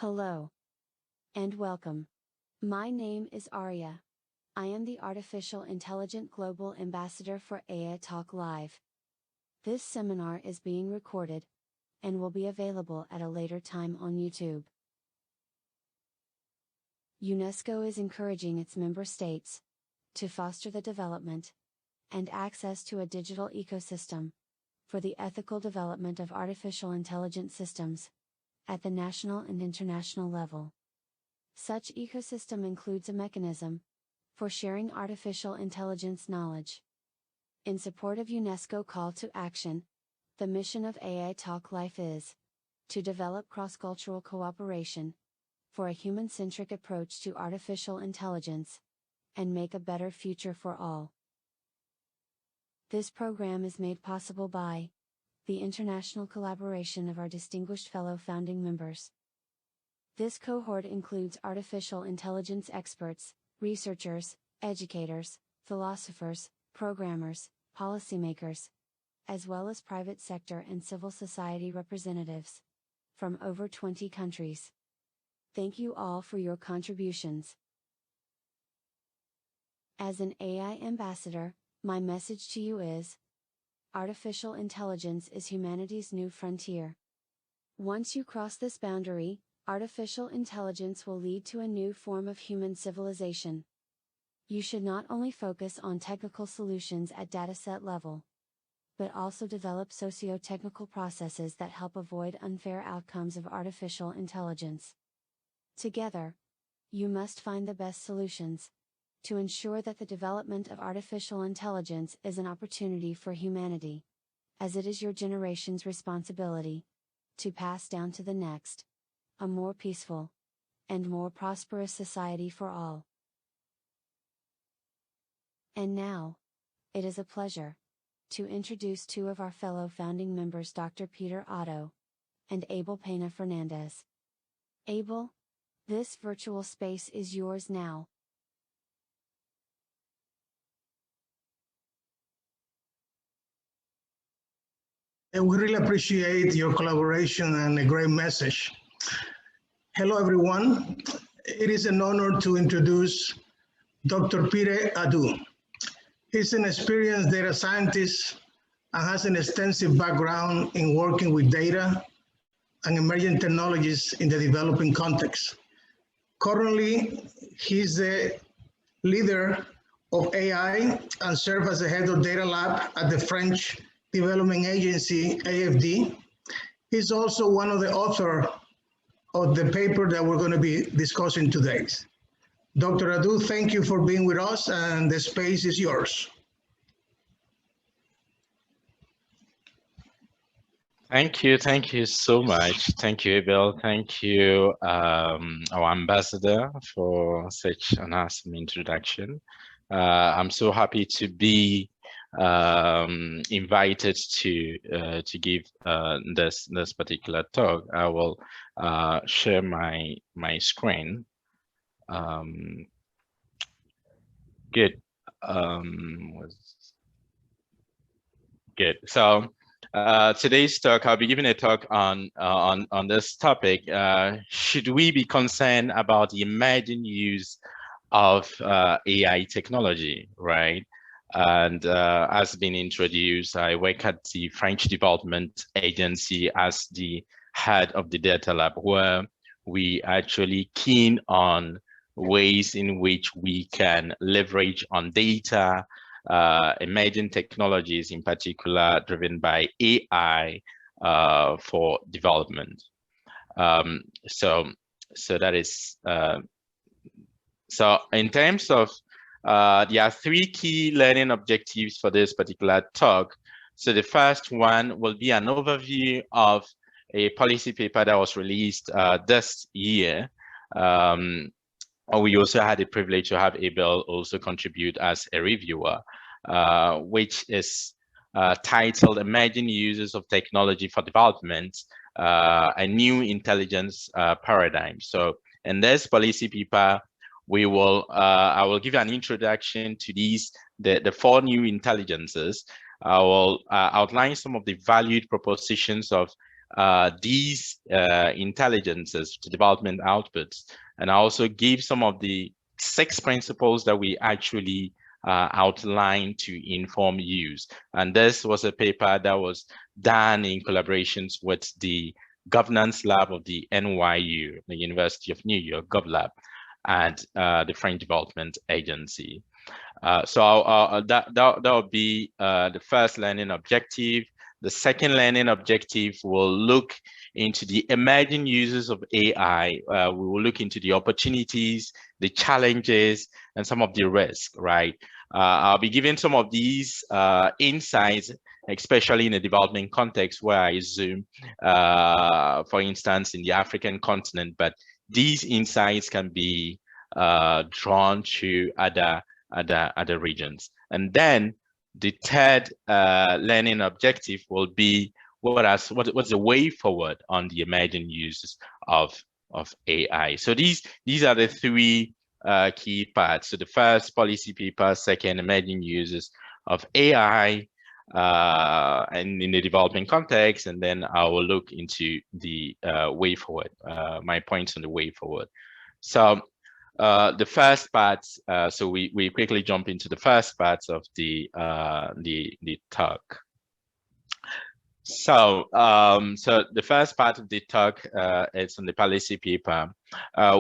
Hello and welcome. My name is Arya. I am the Artificial Intelligent Global Ambassador for AI Talk Live. This seminar is being recorded and will be available at a later time on YouTube. UNESCO is encouraging its member states to foster the development and access to a digital ecosystem for the ethical development of artificial intelligence systems at the national and international level. Such ecosystem includes a mechanism for sharing artificial intelligence knowledge. In support of UNESCO call to action, the mission of AI Talk Life is to develop cross-cultural cooperation for a human-centric approach to artificial intelligence and make a better future for all. This program is made possible by the international collaboration of our distinguished fellow founding members. This cohort includes artificial intelligence experts, researchers, educators, philosophers, programmers, policymakers, as well as private sector and civil society representatives from over 20 countries. Thank you all for your contributions. As an AI ambassador, my message to you is: artificial intelligence is humanity's new frontier. Once you cross this boundary, artificial intelligence will lead to a new form of human civilization. You should not only focus on technical solutions at dataset level, but also develop socio-technical processes that help avoid unfair outcomes of artificial intelligence. Together, you must find the best solutions to ensure that the development of artificial intelligence is an opportunity for humanity, as it is your generation's responsibility to pass down to the next a more peaceful and more prosperous society for all. And now, it is a pleasure to introduce two of our fellow founding members, Dr. Peter Addo and Abel Pena Fernandez. Abel, this virtual space is yours now. And we really appreciate your collaboration and a great message. Hello, everyone. It is an honor to introduce Dr. Peter Addo. He's an experienced data scientist and has an extensive background in working with data and emerging technologies in the developing context. Currently, he's the leader of AI and serves as the head of DataLab at the French Development Agency, AFD. He's also one of the authors of the paper that we're going to be discussing today. Dr. Addo, thank you for being with us, and the space is yours. Thank you so much. Thank you, Abel. Thank you, our ambassador, for such an awesome introduction. I'm so happy to be invited to give this particular talk. I will share my screen. Good. Good. So today's talk, I'll be giving a talk on this topic. Should we be concerned about the emerging use of AI technology, right? And as been introduced, I work at the French Developpment Agency as the head of the DataLab, where we actually keen on ways in which we can leverage on data, emerging technologies, in particular driven by AI for development. So that is so in terms of there are three key learning objectives for this particular talk. So the first one will be an overview of a policy paper that was released this year. We also had the privilege to have Abel also contribute as a reviewer, which is titled Emerging Uses of Technology for Development, a New Intelligence Paradigm. So in this policy paper, we will I will give you an introduction to these the four new intelligences. I will outline some of the valued propositions of these intelligences to development outputs, and also give some of the 6 principles that we actually outlined to inform use. And this was a paper that was done in collaborations with the governance lab of the NYU, the University of New York, GovLab, and the French Development Agency. So that would be the first learning objective. The second learning objective will look into the emerging uses of AI. We will look into the opportunities, the challenges, and some of the risks, right? I'll be giving some of these insights, especially in a development context where I zoom, for instance, in the African continent, but these insights can be drawn to other regions. And then the third learning objective will be what's the way forward on the emerging uses of AI. So these are the 3 key parts. So the first, policy paper; second, emerging uses of AI and in the development context, and then I will look into the way forward, my points on the way forward. So the first part, so we quickly jump into the first part of the talk. So so the first part of the talk is on the policy paper.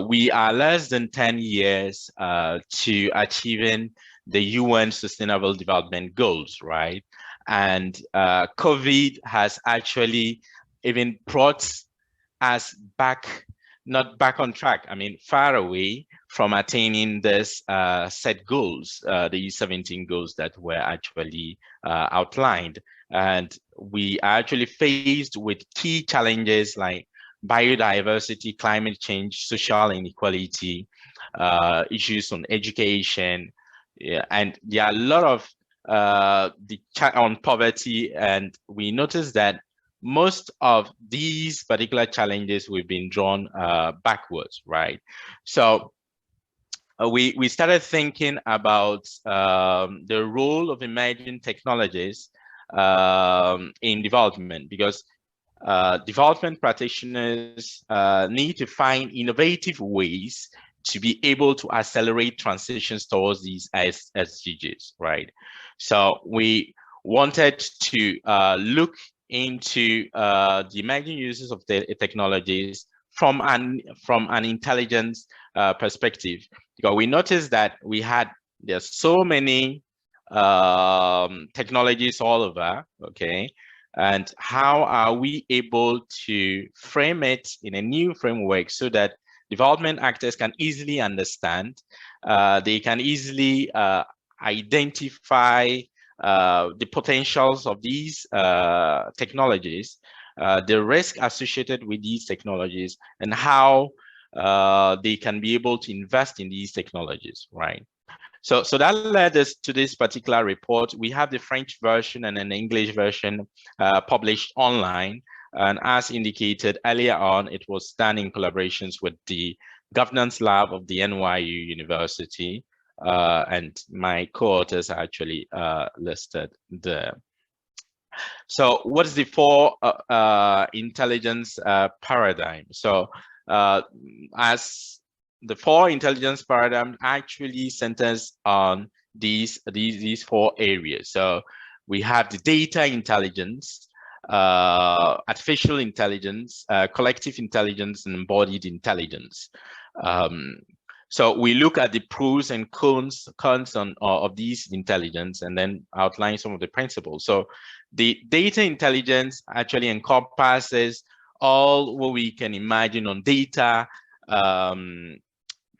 We are less than 10 years to achieving the UN Sustainable Development Goals, right? And COVID has actually even brought us back, not back on track, I mean, far away from attaining this set goals, the 17 goals that were actually outlined. And we are actually faced with key challenges like biodiversity, climate change, social inequality, issues on education, and there are a lot of on poverty. And we notice that most of these particular challenges we've been drawn backwards, right? So we started thinking about the role of emerging technologies in development, because development practitioners need to find innovative ways to be able to accelerate transitions towards these SDGs, right? So we wanted to look into the emerging uses of the technologies from an intelligence perspective, because we noticed that there's so many technologies all over, okay? And how are we able to frame it in a new framework so that development actors can easily understand, they can easily identify the potentials of these technologies, the risk associated with these technologies, and how they can be able to invest in these technologies, right? So that led us to this particular report. We have the French version and an English version published online. And as indicated earlier on, it was done in collaborations with the governance lab of the NYU University. And my co-authors are actually listed there. So what is the 4 intelligence paradigm? So as the 4 intelligence paradigm actually centers on these 4 areas. So we have the data intelligence, artificial intelligence, collective intelligence, and embodied intelligence. So we look at the pros and cons of these intelligence, and then outline some of the principles. So the data intelligence actually encompasses all what we can imagine on data,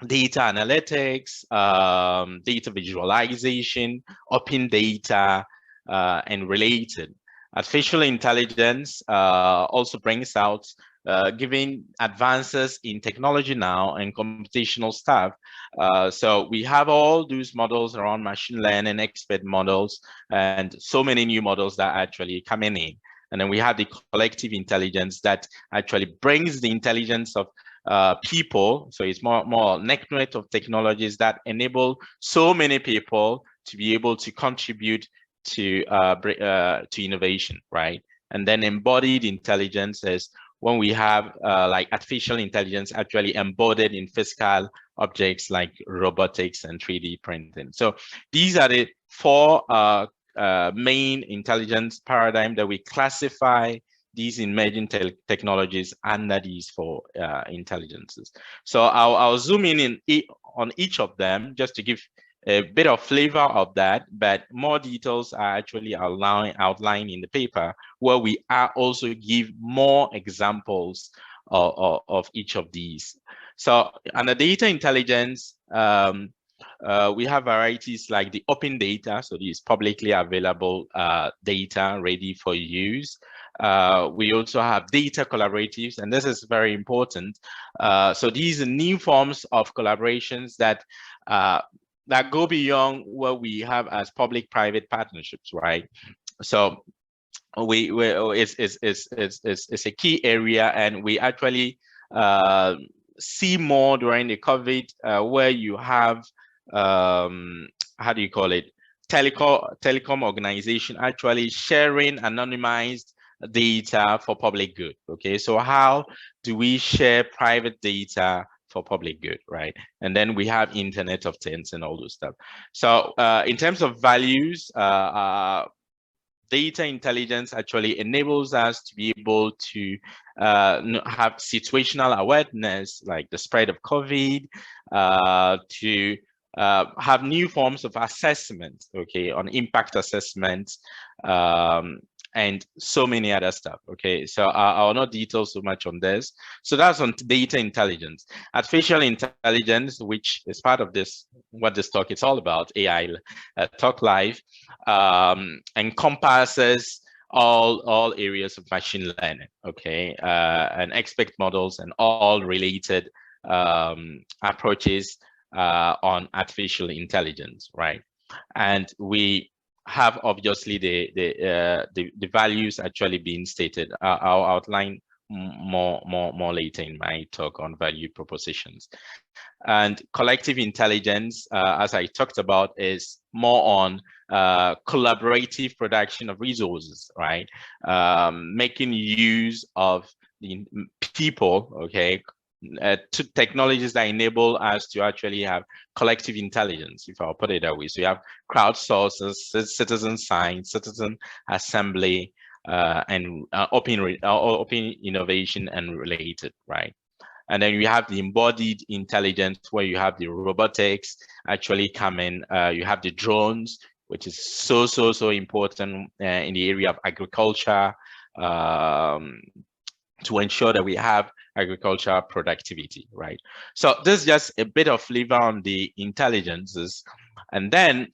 data analytics, data visualization, open data, and related. Artificial intelligence also brings out giving advances in technology now and computational stuff. So we have all those models around machine learning, expert models, and so many new models that are actually coming in. And then we have the collective intelligence that actually brings the intelligence of people. So it's more network of technologies that enable so many people to be able to contribute to innovation, right? And then embodied intelligence is when we have like artificial intelligence actually embodied in physical objects like robotics and 3D printing. So these are the four main intelligence paradigm that we classify these emerging technologies under these four intelligences. So I'll zoom in on each of them just to give a bit of flavor of that, but more details are actually outlined in the paper, where we are also give more examples of each of these. So under data intelligence, we have varieties like the open data, so these publicly available data ready for use. We also have data collaboratives, and this is very important. So these are new forms of collaborations that go beyond what we have as public-private partnerships, right? So it's a key area, and we actually see more during the COVID, where you have how do you call it, telecom organization actually sharing anonymized data for public good. Okay, so how do we share private data for public good, right? And then we have Internet of Things and all those stuff. So in terms of values, data intelligence actually enables us to be able to have situational awareness, like the spread of COVID, to have new forms of assessment, okay, on impact assessment, and so many other stuff. Okay, so I'll not detail so much on this. So that's on data intelligence. Artificial intelligence, which is part of this, what this talk is all about, AI Talk Live, encompasses all areas of machine learning, okay, and expert models and all related approaches on artificial intelligence, right? And we have obviously the values actually being stated. I'll outline more later in my talk on value propositions. And collective intelligence, as I talked about, is more on collaborative production of resources, right? Making use of the people, okay, to technologies that enable us to actually have collective intelligence, if I'll put it that way. So you have crowdsources, citizen science, citizen assembly, and open innovation and related, right? And then you have the embodied intelligence, where you have the robotics actually come in. You have the drones, which is so important in the area of agriculture, to ensure that we have agricultural productivity, right? So this is just a bit of flavor on the intelligences. And then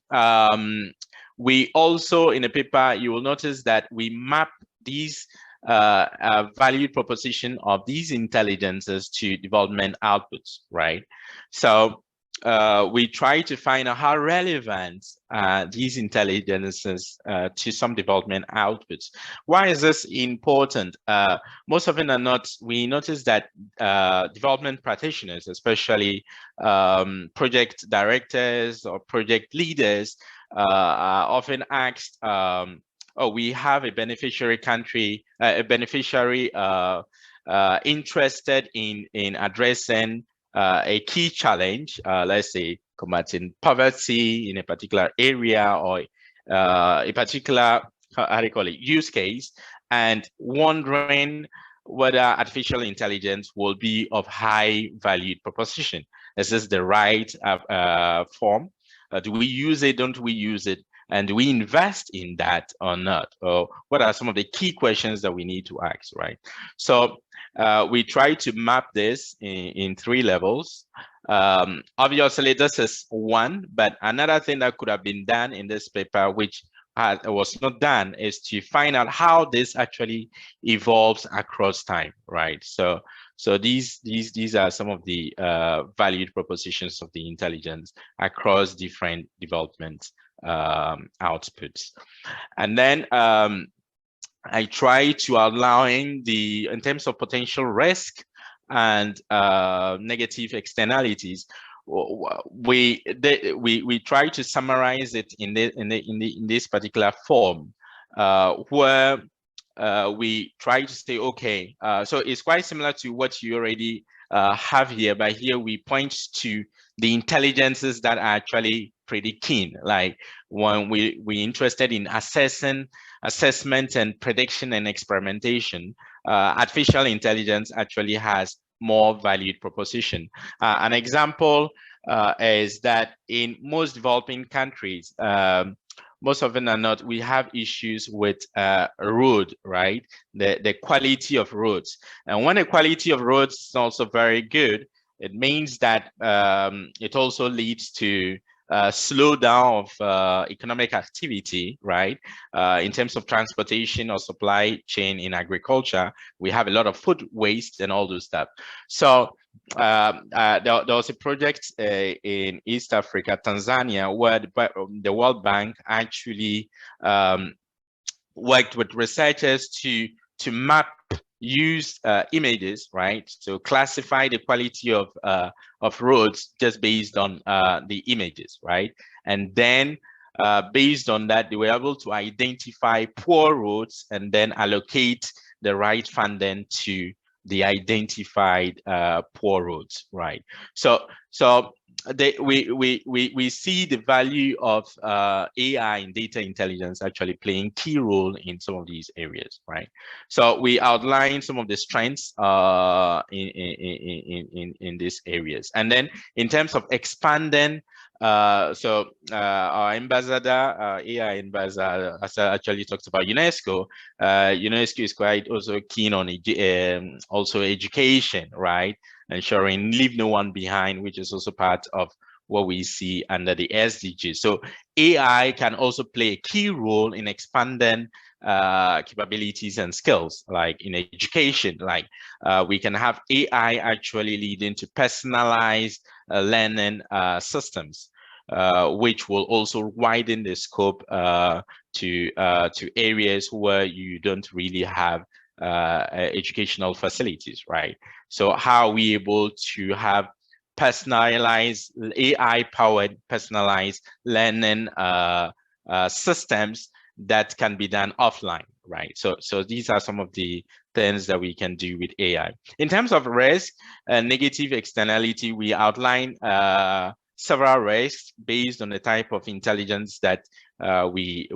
we also, in the paper, you will notice that we map these value proposition of these intelligences to development outputs, right? So we try to find out how relevant these intelligences to some development outputs. Why is this important? Most often than not, we notice that development practitioners, especially project directors or project leaders, are often asked, oh, we have a beneficiary country, a beneficiary interested in addressing a key challenge, let's say combating poverty in a particular area, or a particular, how do you call it, use case, and wondering whether artificial intelligence will be of high valued proposition. Is this the right form? Do we use it? Don't we use it? And do we invest in that or not? Or what are some of the key questions that we need to ask, right? So we try to map this in 3 levels. Obviously, this is one, but another thing that could have been done in this paper, which was not done, is to find out how this actually evolves across time, right? So these are some of the valued propositions of the intelligence across different development outputs. And then I try to outline in terms of potential risk and negative externalities. We try to summarize it in this particular form, where we try to say, okay, so it's quite similar to what you already have here, but here we point to the intelligences that are actually pretty keen. Like when we interested in assessment and prediction and experimentation, artificial intelligence actually has more valued proposition. An example is that in most developing countries, most often than not, we have issues with road, right? The quality of roads. And when the quality of roads is also very good, it means that it also leads to slowdown of economic activity, right? In terms of transportation or supply chain in agriculture, we have a lot of food waste and all those stuff. So there was a project in East Africa, Tanzania, where the World Bank actually worked with researchers to map use images, right? So classify the quality of roads just based on the images, right? And then based on that, they were able to identify poor roads and then allocate the right funding to the identified poor roads, right? So we see the value of AI and data intelligence actually playing key role in some of these areas, right? So we outline some of the strengths in these areas, and then in terms of expanding. Our ambassador, AI ambassador, actually talks about UNESCO. UNESCO is quite also keen on also education, right? Ensuring leave no one behind, which is also part of what we see under the SDGs. So AI can also play a key role in expanding capabilities and skills, like in education. Like we can have AI actually leading to personalized learning systems, which will also widen the scope to areas where you don't really have educational facilities, right? So how are we able to have personalized, AI-powered personalized learning systems that can be done offline, right? So these are some of the things that we can do with AI. In terms of risk and negative externality, we outline several risks based on the type of intelligence that we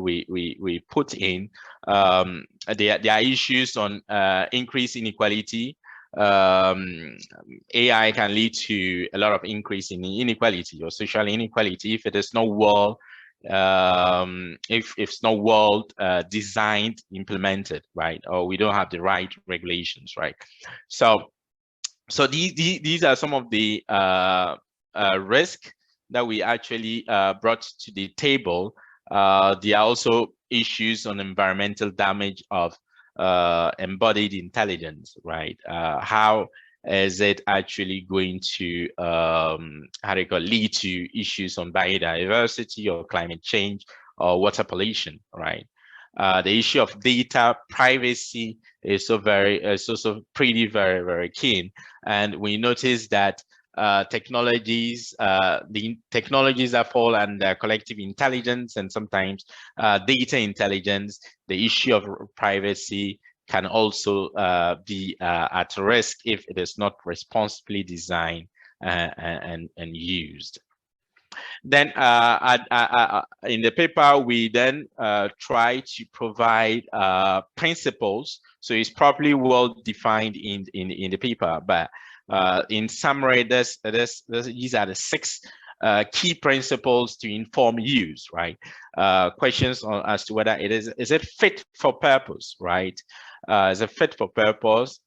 put in. There are issues on increased inequality. AI can lead to a lot of increase in inequality or social inequality if it is not well if it's not well designed, implemented, right? Or we don't have the right regulations, right? So these are some of the risk that we actually brought to the table. There are also issues on environmental damage of embodied intelligence, right? How is it actually going to lead to issues on biodiversity or climate change or water pollution, right? The issue of data privacy is also pretty very keen, and we notice that technologies that fall under collective intelligence and sometimes data intelligence, the issue of privacy can also be at risk if it is not responsibly designed and used. Then in the paper, we then try to provide principles. So it's probably well defined in the paper, but in summary, these are the 6 key principles to inform use, right? Questions as to whether is it fit for purpose, right? Is it fit for purpose?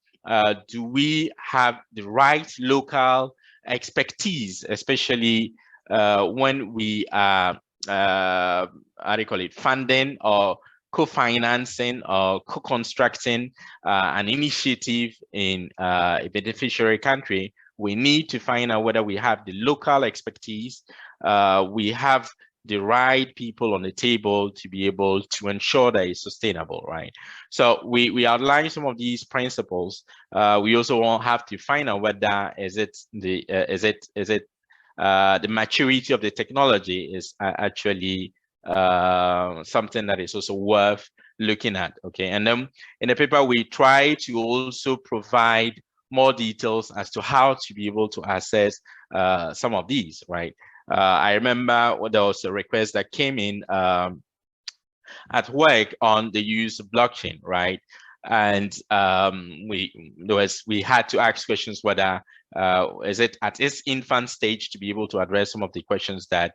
Do we have the right local expertise, especially when we are funding or co-financing or co-constructing an initiative in a beneficiary country? We need to find out whether we have the local expertise, we have the right people on the table to be able to ensure that it's sustainable, right? So we outline some of these principles. We also won't have to find out whether the maturity of the technology is actually something that is also worth looking at. Okay, and then in the paper we try to also provide more details as to how to be able to assess some of these, right? I remember there was a request that came in at work on the use of blockchain, right? And we had to ask questions whether is it at its infant stage to be able to address some of the questions that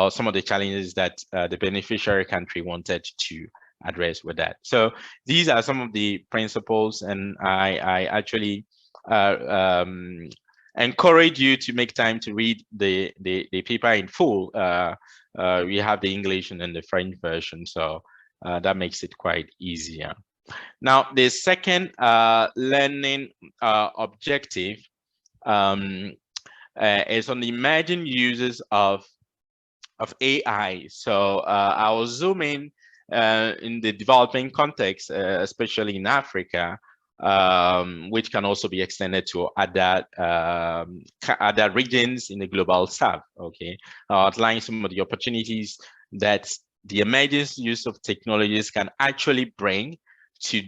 some of the challenges that the beneficiary country wanted to address with that. So these are some of the principles, and I actually encourage you to make time to read the paper in full. We have the English and then the French version, so that makes it quite easier. Now, the second learning objective is on the emerging uses of AI. So I will zoom in the developing context, especially in Africa, which can also be extended to other regions in the global south. Okay, outlining some of the opportunities that the emergence use of technologies can actually bring to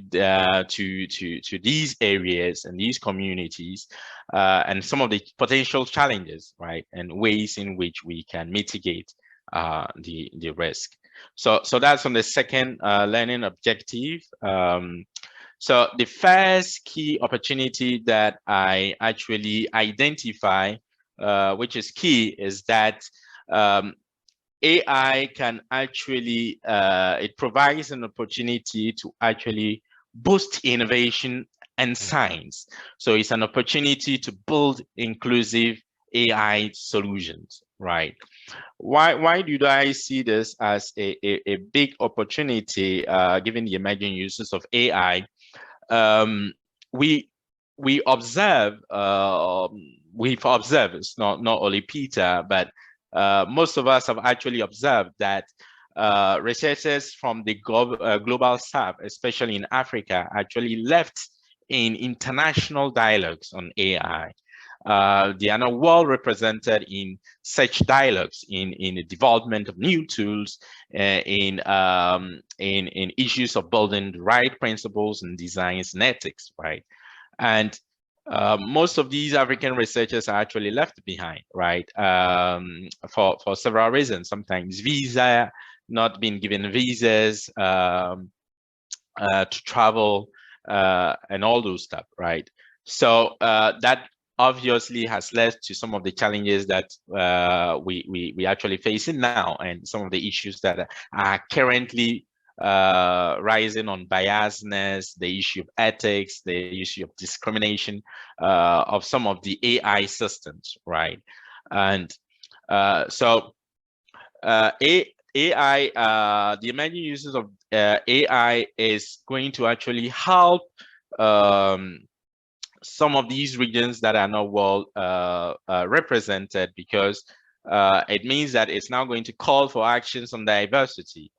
these areas and these communities, and some of the potential challenges, right, and ways in which we can mitigate the risk. So that's on the second learning objective. So the first key opportunity that I actually identify, which is key, is that AI can actually, it provides an opportunity to actually boost innovation and science. So it's an opportunity to build inclusive AI solutions, right? Why do I see this as a big opportunity, given the emerging uses of AI? We observe, we've observed, it's not only Peter, but most of us have actually observed that researchers from the global south, especially in Africa, actually left in international dialogues on AI. They are not well represented in such dialogues, in the development of new tools, in issues of building the right principles and designs and ethics, right? And most of these African researchers are actually left behind, right? For several reasons. Sometimes visa, not being given visas to travel, and all those stuff, right? So that obviously has led to some of the challenges that we actually facing now, and some of the issues that are currently rising on biasness, the issue of ethics, the issue of discrimination of some of the AI systems, right? And so AI, the emerging uses of AI is going to actually help some of these regions that are not well represented, because it means that it's now going to call for actions on diversity.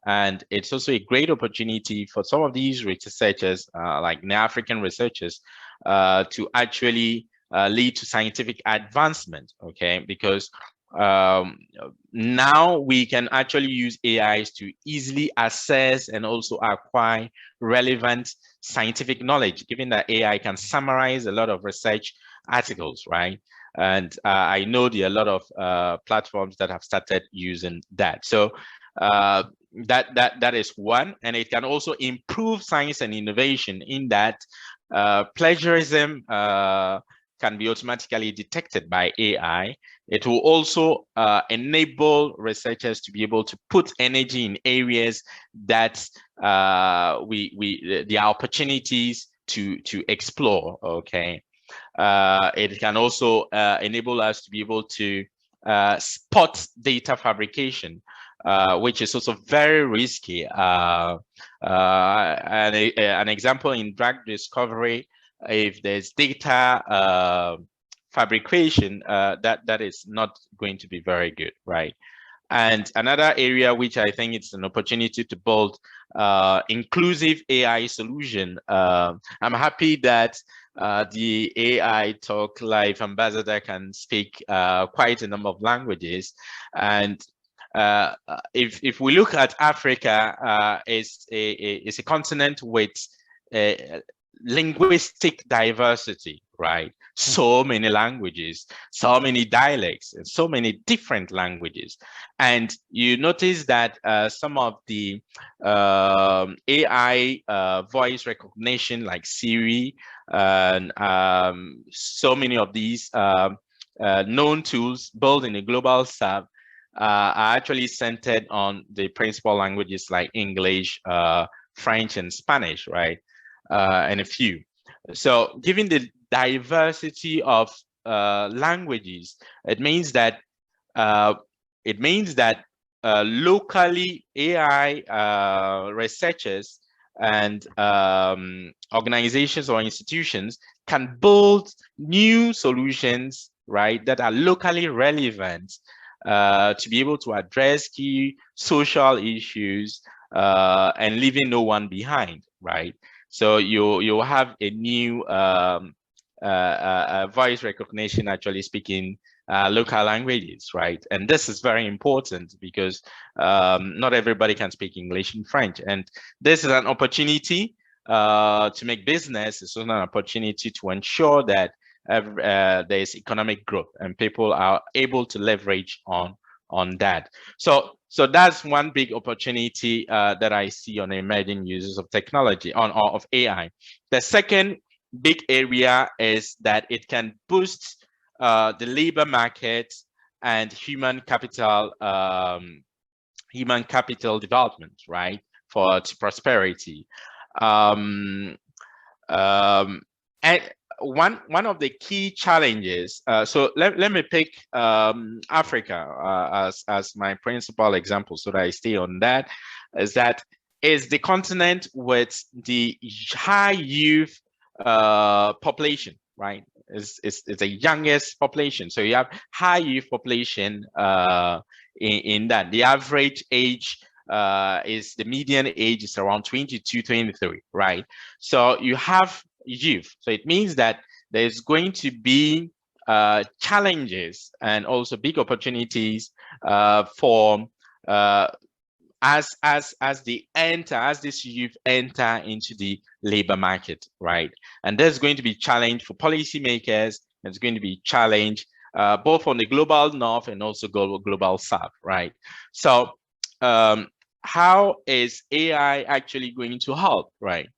And it's also a great opportunity for some of these researchers, like the African researchers, to actually lead to scientific advancement, okay? Because now we can actually use AIs to easily assess and also acquire relevant scientific knowledge, given that AI can summarize a lot of research articles, right? And I know there are a lot of platforms that have started using that. So that is one, and it can also improve science and innovation in that plagiarism can be automatically detected by AI. It will also enable researchers to be able to put energy in areas that there are opportunities to explore. Okay, it can also enable us to be able to spot data fabrication, which is also very risky. An example in drug discovery, if there's data fabrication, that is not going to be very good, right? And another area which I think it's an opportunity to build inclusive AI solution. I'm happy that the AI Talk Live ambassador can speak quite a number of languages, and if we look at Africa, it's a continent with linguistic diversity, right? So many languages, so many dialects, and so many different languages. And you notice that some of the AI voice recognition, like Siri, and so many of these known tools built in the global south are actually centered on the principal languages like English, French, and Spanish, right? And a few. So given the diversity of languages, it means that locally AI researchers and organizations or institutions can build new solutions, right, that are locally relevant to be able to address key social issues and leaving no one behind, right? So you have a new voice recognition actually speaking local languages, right? And this is very important because not everybody can speak English and French. And this is an opportunity to make business. It's also an opportunity to ensure that there's economic growth and people are able to leverage on that. So that's one big opportunity that I see on emerging uses of technology of AI. The second big area is that it can boost the labor market and human capital development, right, to prosperity. And one of the key challenges, so let me pick Africa as my principal example so that I stay on that, is the continent with the high youth population, right? It's the youngest population. So you have high youth population in that. The average age is, the median age is around 22, 23, right? So you have youth. So it means that there's going to be challenges and also big opportunities for as this youth enter into the labor market, right? And there's going to be challenge for policymakers. There's going to be challenge both on the global north and also global south, right? So how is AI actually going to help, right?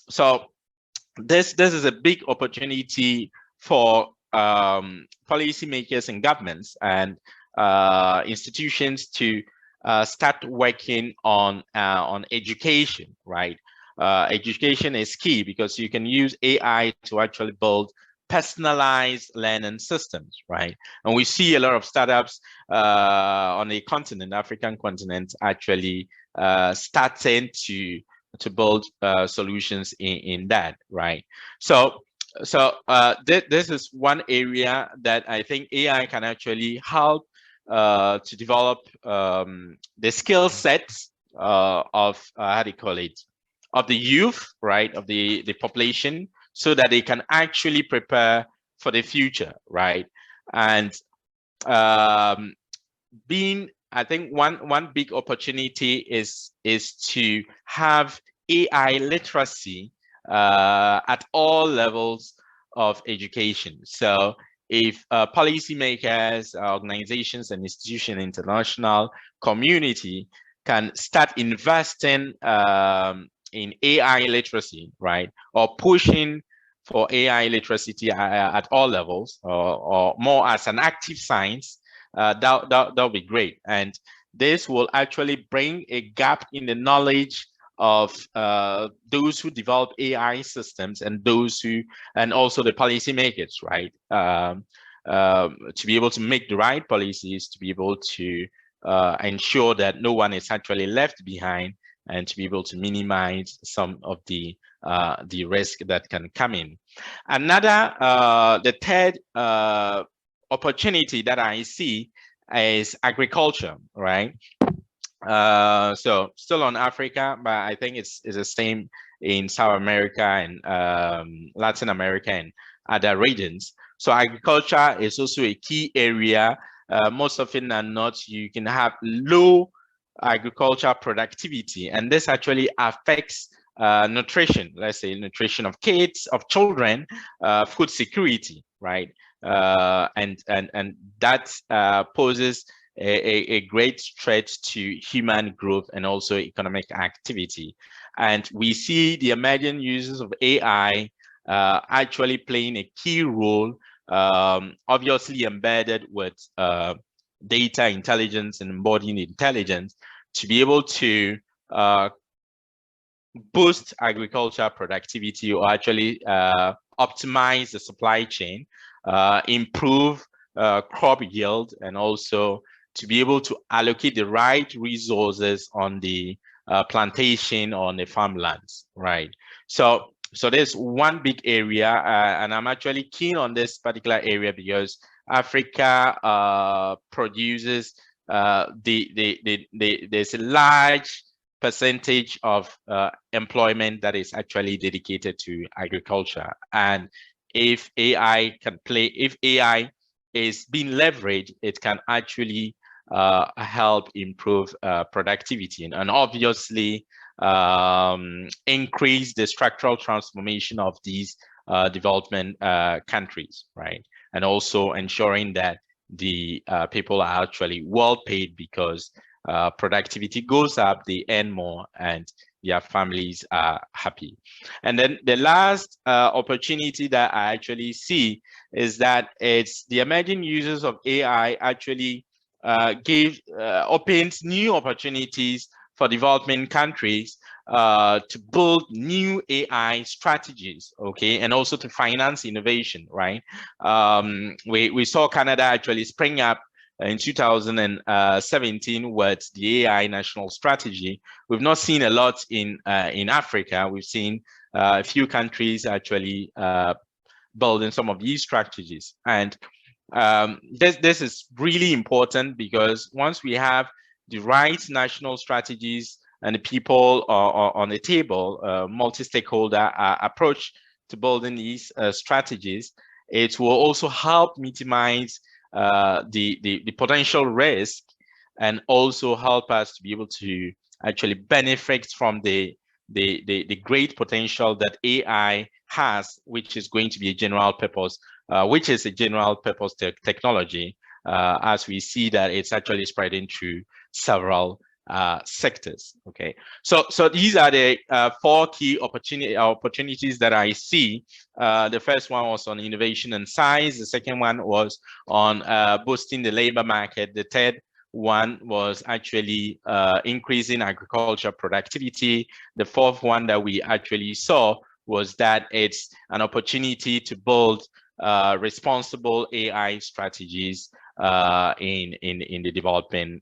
So this is a big opportunity for policymakers and governments and institutions to start working on education, right? Education is key because you can use AI to actually build personalized learning systems, right? And we see a lot of startups on the continent, African continent, actually starting to build solutions in that, right? So this is one area that I think AI can actually help to develop the skill sets of how do you call it, of the youth, right, of the population, so that they can actually prepare for the future, right? And I think one big opportunity is to have AI literacy at all levels of education. So if policymakers, organizations and institutions, international community can start investing in AI literacy, right, or pushing for AI literacy at all levels, or more as an active science, that'll be great. And this will actually bring a gap in the knowledge of those who develop AI systems and also the policymakers, right? To be able to make the right policies, to be able to ensure that no one is actually left behind, and to be able to minimize some of the risk that can come in. The third opportunity that I see is agriculture, right? So still on Africa, but I think it's the same in South America and Latin America and other regions. So agriculture is also a key area most often than not, you can have low agricultural productivity, and this actually affects nutrition, let's say nutrition of kids, of children, food security, right? And that poses a great threat to human growth and also economic activity. And we see the emerging uses of AI actually playing a key role, obviously embedded with data intelligence and embodied intelligence, to be able to boost agricultural productivity, or actually optimize the supply chain, improve crop yield, and also to be able to allocate the right resources on the plantation or on the farmlands, right? So there's one big area, and I'm actually keen on this particular area because Africa produces there's a large percentage of employment that is actually dedicated to agriculture. And if AI is being leveraged, it can actually help improve productivity and obviously increase the structural transformation of these development countries, right? And also ensuring that the people are actually well paid, because productivity goes up, they earn more, and their families are happy. And then the last opportunity that I actually see is that it's the emerging users of AI actually opens new opportunities for developing countries to build new AI strategies, okay, and also to finance innovation, right? We saw Canada actually spring up in 2017 with the AI national strategy. We've not seen a lot in Africa. We've seen a few countries actually building some of these strategies, and this is really important, because once we have the right national strategies and the people on the table, multi-stakeholder approach to building these strategies, it will also help minimize the potential risk, and also help us to be able to actually benefit from the great potential that AI has, which is going to be a general purpose, technology, as we see that it's actually spreading through several sectors. Okay, so these are the four key opportunities that I see. The first one was on innovation and science. The second one was on boosting the labor market. The third one was actually increasing agriculture productivity. The fourth one that we actually saw was that it's an opportunity to build responsible AI strategies in the developing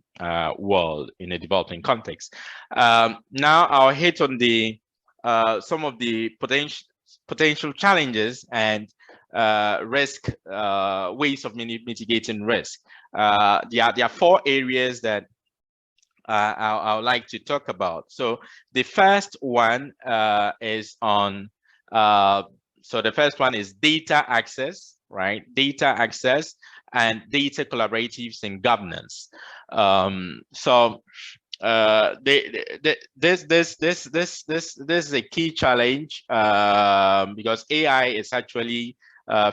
world, in a developing context. Now I'll hit on the some of the potential challenges and risk, ways of mitigating risk. There are four areas that I would like to talk about. So the first one is on, so the first one is data access, right? Data access and data collaboratives and governance. This is a key challenge because AI is actually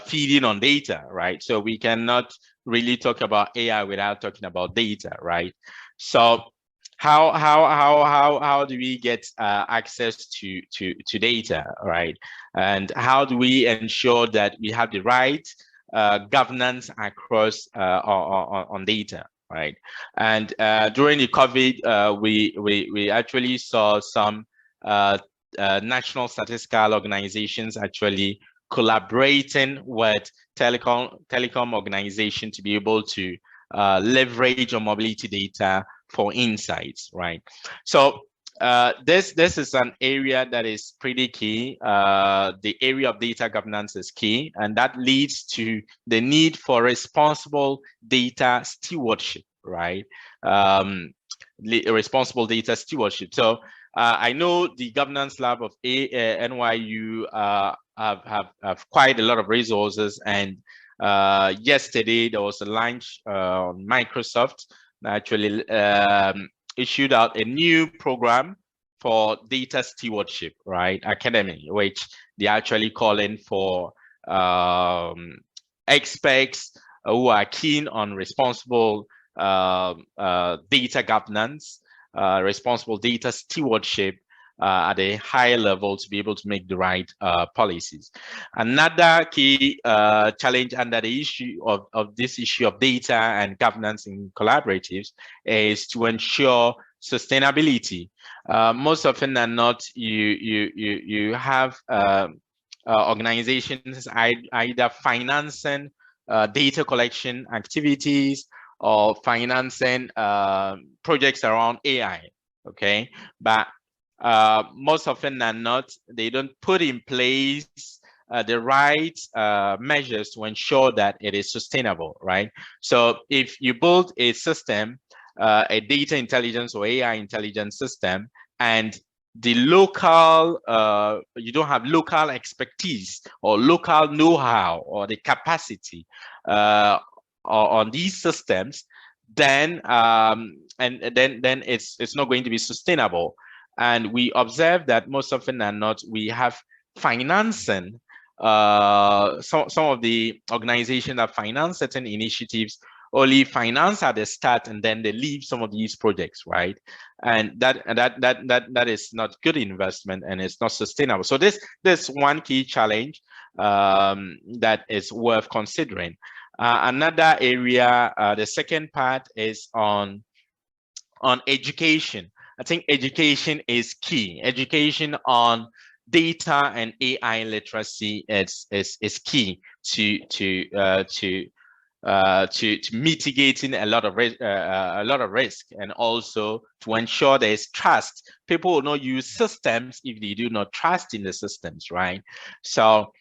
feeding on data, right? So we cannot really talk about AI without talking about data, right? So how do we get access to data, right? And how do we ensure that we have the right governance across on data, right? And during the COVID, we actually saw some national statistical organizations actually collaborating with telecom organizations to be able to leverage on mobility data for insights, right? So this is an area that is pretty key. The area of data governance is key, and that leads to the need for responsible data stewardship, right? Responsible data stewardship. So I know the governance lab of NYU have quite a lot of resources, and Yesterday, there was a launch on Microsoft that actually issued out a new program for data stewardship, right? Academy, which they're actually calling for experts who are keen on responsible data governance, responsible data stewardship at a higher level to be able to make the right policies. Another key challenge under the issue of this issue of data and governance in collaboratives is to ensure sustainability. Most often than not, you have organizations either financing data collection activities or financing projects around AI. Okay, but most often than not, they don't put in place the right measures to ensure that it is sustainable, right? So if you build a system, a data intelligence or AI intelligence system, and the local, you don't have local expertise or local know-how or the capacity on these systems, then then it's not going to be sustainable. And we observe that most often than not, we have financing. Some of the organizations that finance certain initiatives only finance at the start, and then they leave some of these projects, right? And that is not good investment, and it's not sustainable. So this one key challenge that is worth considering. Another area, the second part is on education. I think education is key. Education on data and AI literacy is key to mitigating a lot of risk, and also to ensure there is trust. People will not use systems if they do not trust in the systems, right? So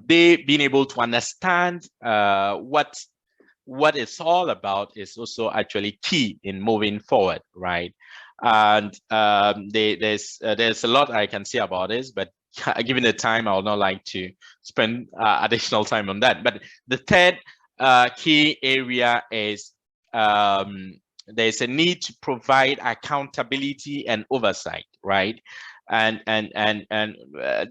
they being able to understand what it's all about is also actually key in moving forward, right? And there's a lot I can say about this, but given the time, I would not like to spend additional time on that. But the third key area is there's a need to provide accountability and oversight, right? And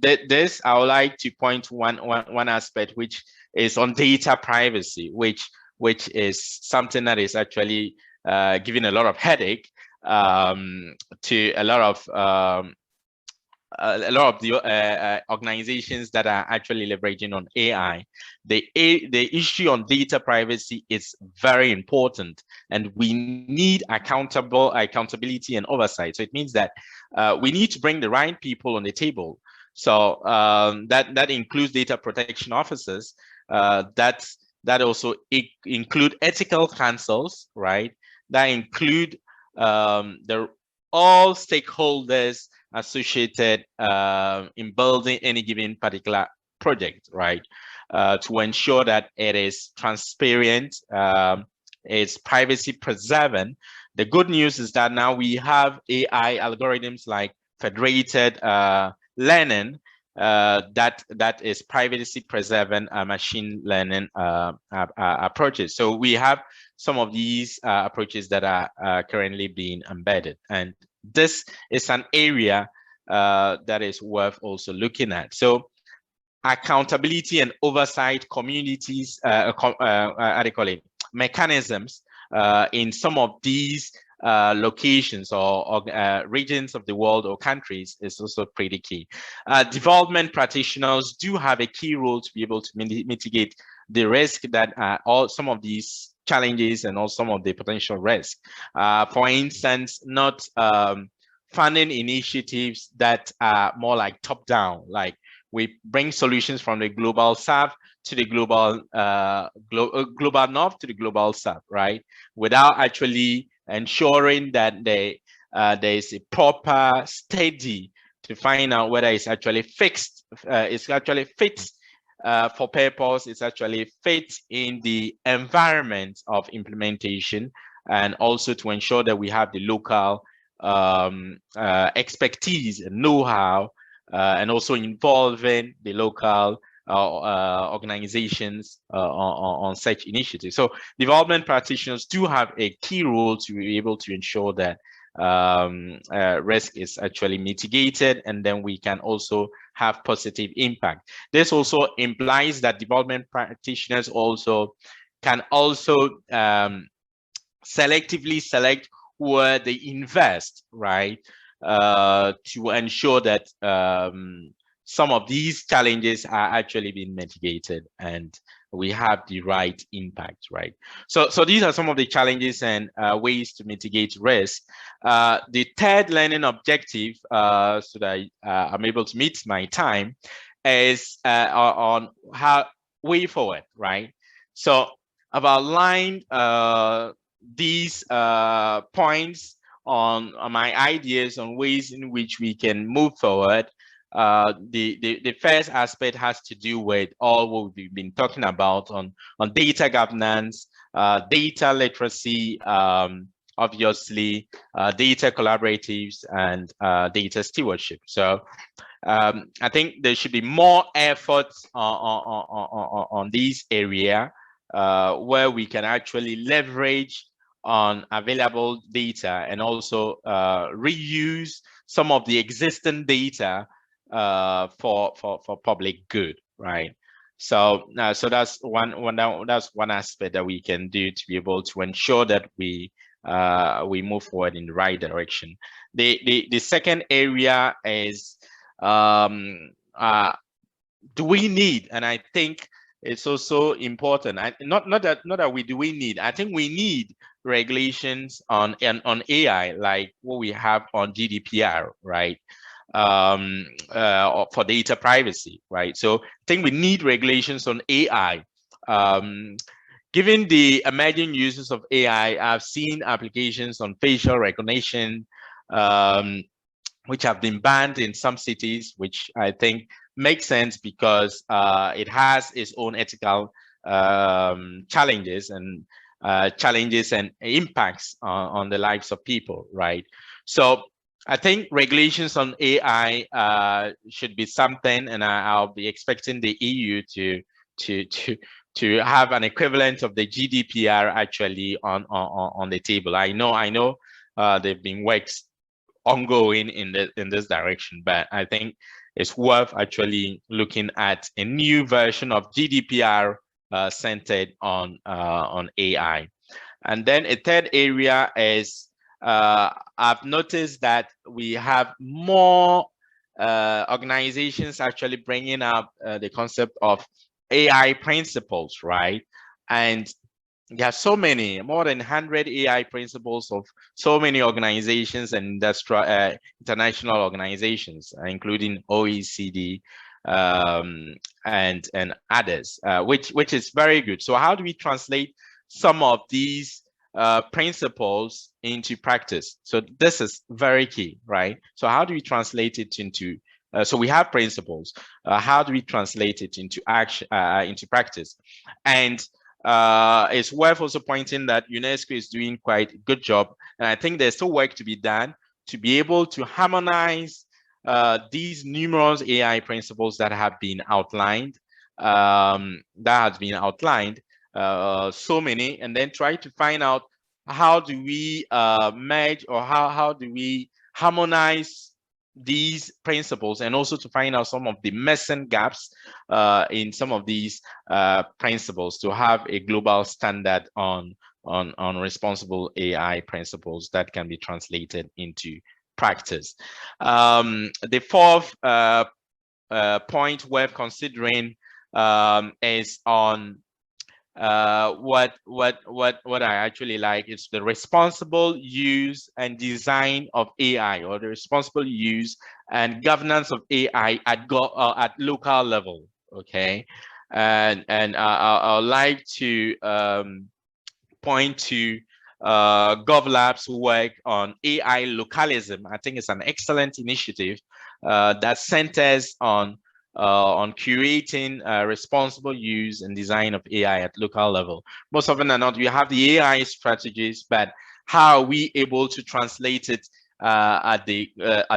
this, I would like to point one aspect, which is on data privacy, which is something that is actually giving a lot of headache to a lot of the organizations that are actually leveraging on AI. The issue on data privacy is very important, and we need accountability and oversight. So it means that we need to bring the right people on the table. So that includes data protection officers. That also include ethical councils, right? That include all stakeholders associated in building any given particular project, right? To ensure that it is transparent, it's privacy preserving. The good news is that now we have AI algorithms like federated learning that is privacy preserving machine learning approaches. So we have some of these approaches that are currently being embedded, and this is an area that is worth also looking at. So accountability and oversight communities, how do you call it, mechanisms in some of these locations or regions of the world or countries is also pretty key. Development practitioners do have a key role to be able to mitigate the risk that some of these challenges and also some of the potential risk. For instance, not funding initiatives that are more like top down, like we bring solutions from the global south to the global north to the global south, right? Without actually ensuring that there is a proper study to find out whether it's actually fixed, it's actually fit for purpose, it's actually fit in the environment of implementation, and also to ensure that we have the local expertise and know-how, and also involving the local organizations on such initiatives. So development practitioners do have a key role to be able to ensure that risk is actually mitigated, and then we can also have positive impact. This also implies that development practitioners also can also selectively select where they invest, right, to ensure that some of these challenges are actually being mitigated and we have the right impact, right? So these are some of the challenges and ways to mitigate risk. The third learning objective, so that I'm able to meet my time, is on how way forward, right? So I've outlined these points on my ideas on ways in which we can move forward. The first aspect has to do with all what we've been talking about on data governance, data literacy, obviously, data collaboratives, and data stewardship. So I think there should be more efforts on this area where we can actually leverage on available data and also reuse some of the existing data for public good, right? So that's one aspect that we can do to be able to ensure that we move forward in the right direction. The second area is do we need, and I think it's also important. Not that we need. I think we need regulations on AI, like what we have on GDPR, right? For data privacy, right? So I think we need regulations on AI. Given the emerging uses of AI, I've seen applications on facial recognition, which have been banned in some cities, which I think makes sense because it has its own ethical challenges and impacts on the lives of people, right? So I think regulations on AI should be something, and I'll be expecting the EU to have an equivalent of the GDPR actually on the table. I know they've been works ongoing in this direction, but I think it's worth actually looking at a new version of GDPR centered on AI. And then a third area is I've noticed that we have more organizations actually bringing up the concept of AI principles, right? And there are so many, more than 100 AI principles of so many organizations and industrial international organizations, including OECD and others, which is very good. So how do we translate some of these principles into practice? So this is very key, right? So how do we translate it into so we have principles. How do we translate it into action, into practice? And it's worth also pointing that UNESCO is doing quite a good job, and I think there's still work to be done to be able to harmonize these numerous AI principles that have been outlined. So many, and then try to find out how do we merge, or how do we harmonize these principles, and also to find out some of the missing gaps in some of these principles to have a global standard on responsible AI principles that can be translated into practice. The fourth point worth considering is on what I actually like is the responsible use and design of AI, or the responsible use and governance of AI at local level. Okay, and I'd like to point to GovLab's work on AI localism. I think it's an excellent initiative that centers on curating responsible use and design of AI at local level. Most often than not, we have the AI strategies, but how are we able to translate it at the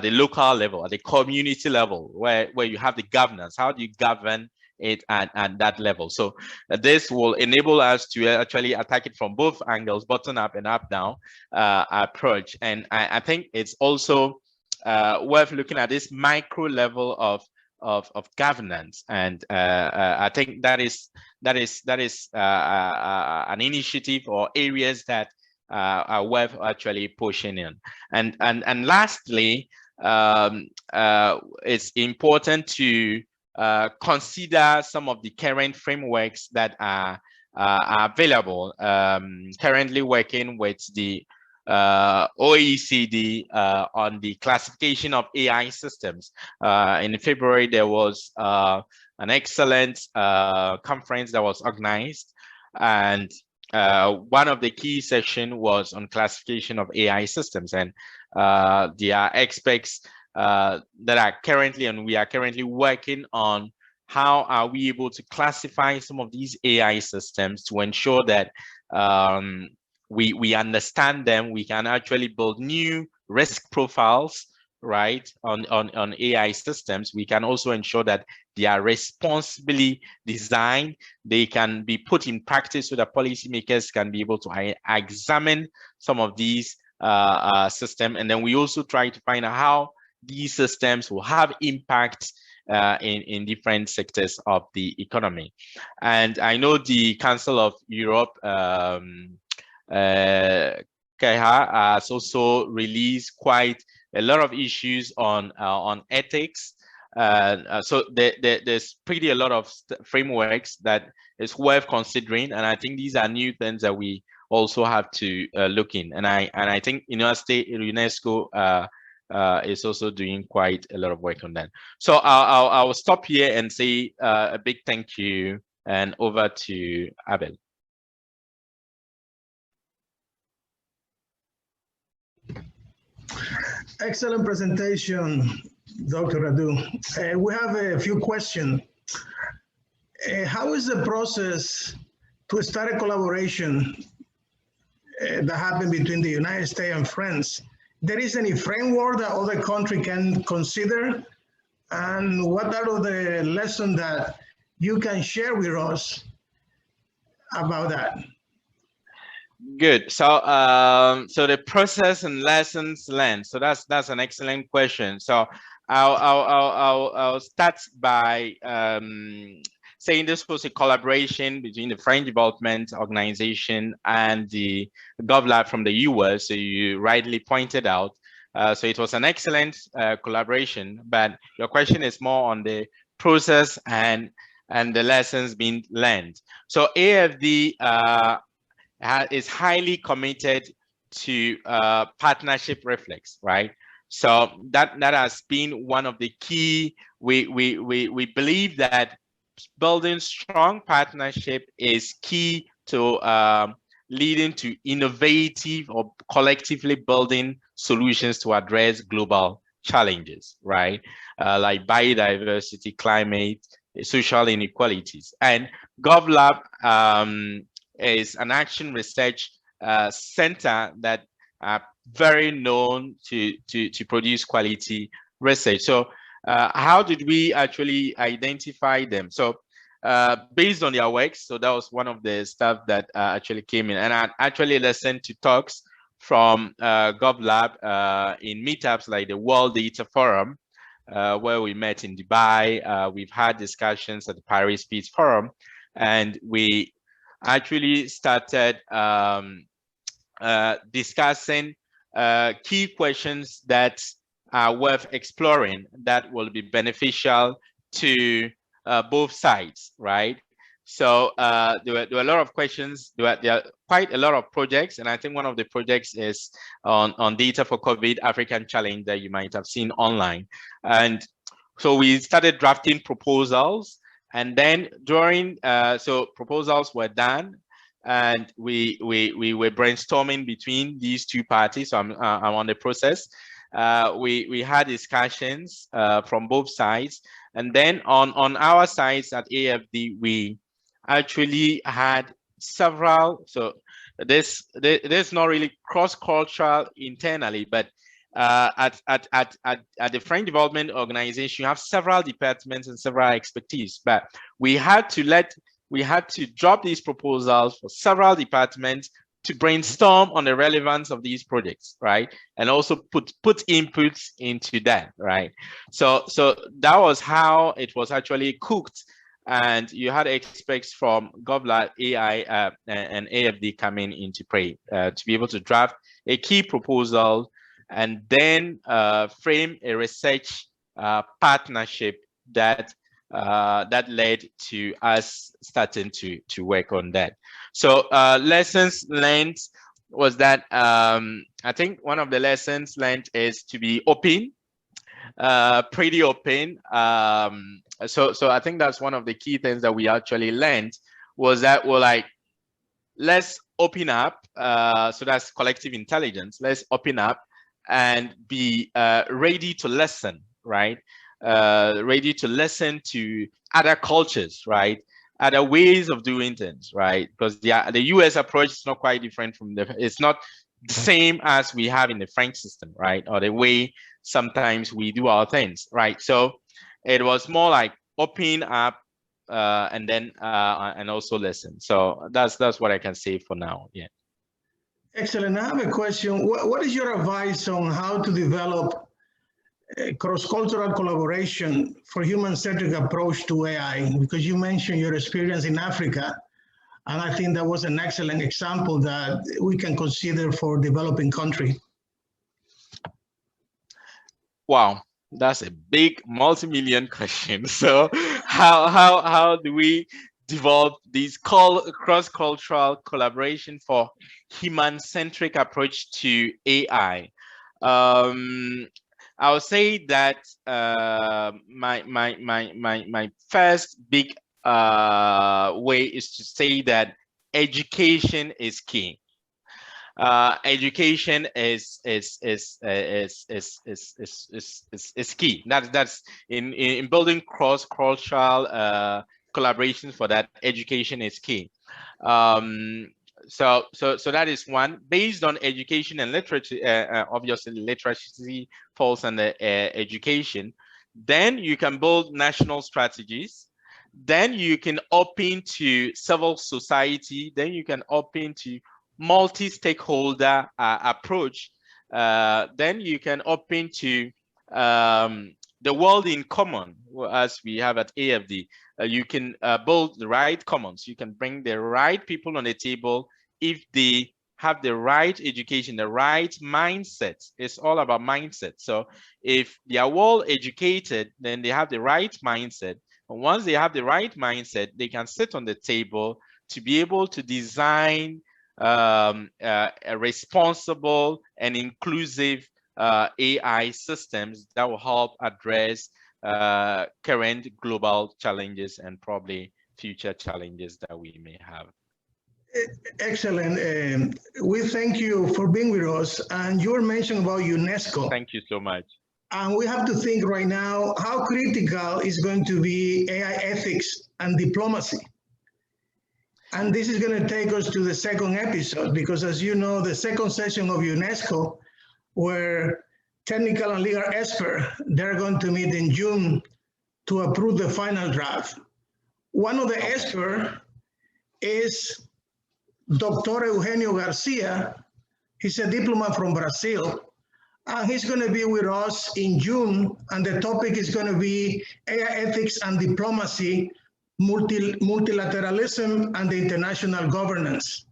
local level, at the community level, where you have the governance? How do you govern it at that level. So this will enable us to actually attack it from both angles, bottom up and up down approach. And I think it's also worth looking at this micro level of governance. And I think that is an initiative or areas that are worth actually pushing in. And lastly, it's important to consider some of the current frameworks that are available. Currently working with the OECD on the classification of AI systems. In February, there was an excellent conference that was organized, and one of the key sessions was on classification of AI systems, and there are experts that are currently, and we are currently working on how are we able to classify some of these AI systems to ensure that we understand them, we can actually build new risk profiles, right, on AI systems. We can also ensure that they are responsibly designed, they can be put in practice so that policymakers can be able to examine some of these systems. And then we also try to find out how these systems will have impact in different sectors of the economy. And I know the Council of Europe, KEHA, has also released quite a lot of issues on ethics. So there's pretty a lot of frameworks that is worth considering, and I think these are new things that we also have to look in. And I think UNESCO is also doing quite a lot of work on that. So I'll stop here and say a big thank you, and over to Abel. Excellent presentation, Dr. Addo. We have a few questions. How is the process to start a collaboration that happened between the United States and France? There is any framework that other country can consider? And what are the lessons that you can share with us about that? Good. So so the process and lessons learned. So that's an excellent question. So I'll start by saying this was a collaboration between the French Development Organization and the GovLab from the US. So you rightly pointed out. So it was an excellent collaboration. But your question is more on the process and the lessons being learned. So AFD is highly committed to partnership reflex, right? So that has been one of the key. We believe that building strong partnership is key to leading to innovative or collectively building solutions to address global challenges, right? Like biodiversity, climate, social inequalities. And GovLab is an action research center that are very known to produce quality research. So how did we actually identify them? So based on their works, so that was one of the stuff that actually came in, and I actually listened to talks from GovLab in meetups like the World Data Forum, where we met in Dubai. We've had discussions at the Paris Peace Forum, and we actually started discussing key questions that are worth exploring that will be beneficial to both sides, right? So there were a lot of questions. There are quite a lot of projects, and I think one of the projects is on data for COVID African Challenge that you might have seen online. And so we started drafting proposals, and then during so proposals were done, and we were brainstorming between these two parties. So I'm on the process. We had discussions from both sides, and then on our sides at AFD, we actually had several. So there's not really cross-cultural internally, but at the French Development Organization, you have several departments and several expertise, but we had to drop these proposals for several departments to brainstorm on the relevance of these projects, right? And also put inputs into that, right? So that was how it was actually cooked. And you had experts from GovLab, AI, and AFD coming into play to be able to draft a key proposal and then frame a research partnership that led to us starting to work on that. So lessons learned was that I think one of the lessons learned is to be open, pretty open. So I think that's one of the key things that we actually learned, was that we're like, let's open up. So that's collective intelligence. Let's open up and be ready to listen, right? Ready to listen to other cultures, right? Other ways of doing things, right? Because the US approach is not quite different from it's not the same as we have in the French system, right? Or the way sometimes we do our things, right? So it was more like open up and then and also listen. So that's what I can say for now. Yeah. Excellent. I have a question. What is your advice on how to develop a cross-cultural collaboration for human-centric approach to AI? Because you mentioned your experience in Africa, and I think that was an excellent example that we can consider for developing country. Wow, that's a big multi-million question. So how do we develop these cross-cultural collaboration for human-centric approach to AI? I would say that my first big way is to say that education is key. Education is key. That's in building cross-cultural collaborations. For that, education is key. So that is one. Based on education and literacy, obviously literacy falls under education. Then you can build national strategies. Then you can open to civil society. Then you can open to multi-stakeholder approach. Then you can open to the world in common, as we have at AFD. You can build the right commons. You can bring the right people on the table if they have the right education, the right mindset. It's all about mindset. So if they are well educated, then they have the right mindset. And once they have the right mindset, they can sit on the table to be able to design a responsible and inclusive AI systems that will help address current global challenges and probably future challenges that we may have. Excellent. We thank you for being with us. And you were mentioning about UNESCO. Thank you so much. And we have to think right now how critical is going to be AI ethics and diplomacy. And this is going to take us to the second episode, because as you know, the second session of UNESCO, where technical and legal experts, they're going to meet in June to approve the final draft. One of the experts is Dr. Eugenio Garcia. He's a diplomat from Brazil, and he's going to be with us in June, and the topic is going to be AI ethics and diplomacy, multilateralism and the international governance.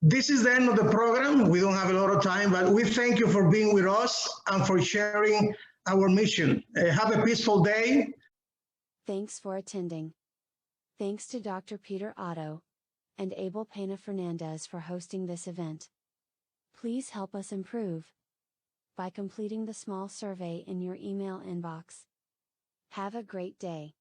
This is the end of the program. We don't have a lot of time, but we thank you for being with us and for sharing our mission. Have a peaceful day. Thanks for attending. Thanks to Dr. Peter Addo and Abel Pena Fernandez for hosting this event. Please help us improve by completing the small survey in your email inbox. Have a great day.